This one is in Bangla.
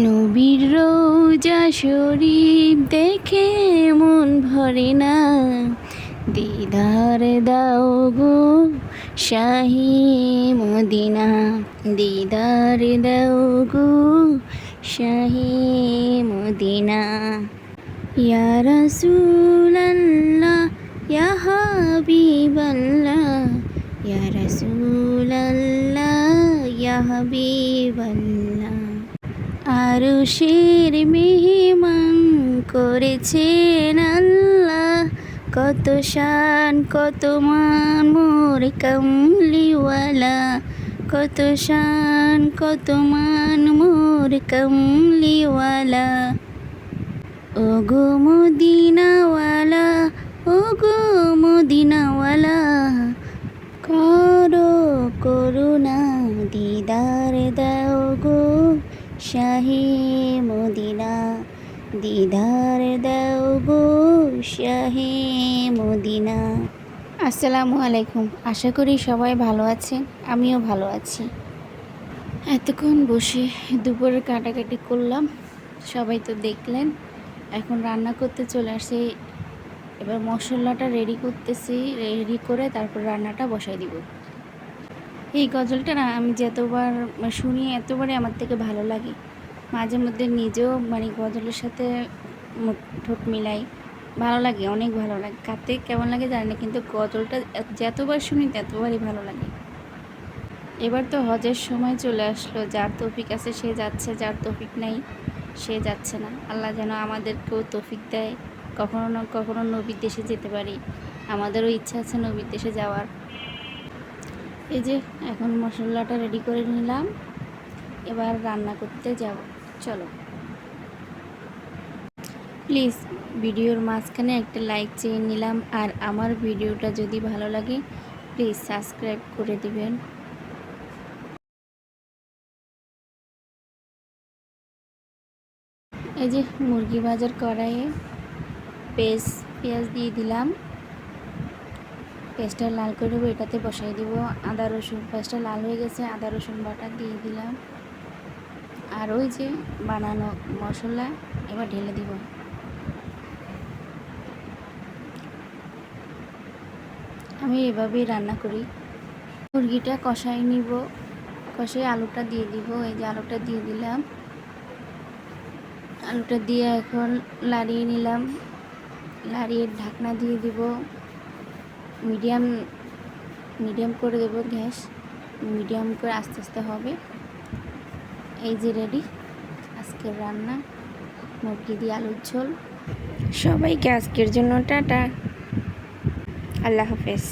নবীর রোজা শরীফ দেখে মন ভরে না, দিদার দাও গো শাহি মদিনা, দিদার দাও গো শাহি মদিনা। ইয়া রাসূলাল্লাহ ইয়া হাবিবাল্লাহ, ইয়া রাসূলাল্লাহ ইয়া হাবিবাল্লাহ। আরশের মেহমান করেছেন আল্লাহ, কত শান কত মান মোর কামলিওয়ালা, কত শান কত মান মোর কামলিওয়ালা। ও গো মদিনাওয়ালা, ও গো মদিনাওয়ালা, করো করুণা দিদার দাও গো শাহি মদিনা, দিদার দাও গো শাহি মদিনা। আসসালামু আলাইকুম। আশা করি সবাই ভালো আছেন, আমিও ভালো আছি। এতক্ষণ বসে দুপুরের কাটাকাটি করলাম, সবাই তো দেখলেন। এখন রান্না করতে চলে আসছি। এবার মশলাটা রেডি করতেছি, রেডি করে তারপর রান্নাটা বসাই দিব। এই গজলটা না আমি যতবার শুনি এতবারই আমার থেকে ভালো লাগে। মাঝে মধ্যে নিজেও গজলের সাথে ঠোঁট মিলাই, ভালো লাগে, অনেক ভালো লাগে। কাতে কেমন লাগে জানি না, কিন্তু গজলটা যতবার শুনি ততবারই ভালো লাগে। এবার তো হজের সময় চলে আসলো, যার তৌফিক আছে সে যাচ্ছে, যার তৌফিক নাই সে যাচ্ছে না। আল্লাহ যেন আমাদেরকেও তৌফিক দেয়, কখনো না কখনো নবীর দেশে যেতে পারি। আমাদেরও ইচ্ছা আছে নবীর দেশে যাওয়ার। এই যে এখন মশলাটা রেডি করে নিলাম, এবার রান্না করতে যাব। চলো, প্লিজ ভিডিওর মাঝখানে একটা লাইক চেয়ে নিলাম, আর আমার ভিডিওটা যদি ভালো লাগে প্লিজ সাবস্ক্রাইব করে দিবেন। এই যে মুরগি ভাজার কড়াইয়ে পেঁয়াজ দিয়ে দিলাম, পেঁয়াজটা লাল করে দেবো, এটাতে বসাই দিব আদা রসুন। পেঁয়াজটা লাল হয়ে গেছে, আদা রসুন বাটা দিয়ে দিলাম, আর ওই যে বানানো মশলা এবার ঢেলে দিব। আমি এভাবেই রান্না করি। মুরগিটা কষাই নিব, কষাই আলুটা দিয়ে দিব। এই যে আলুটা দিয়ে দিলাম, আলুটা দিয়ে এখন লাড়িয়ে নিলাম, লাড়িয়ে ঢাকনা দিয়ে দিব। মিডিয়াম করে দেবো গ্যাস, মিডিয়াম করে আস্তে আস্তে হবে। এই যে রেডি আজকের রান্না, মুরগি দিয়ে আলুর ঝোল। সবাইকে আজকের জন্য টাটা, আল্লাহ হাফেজ।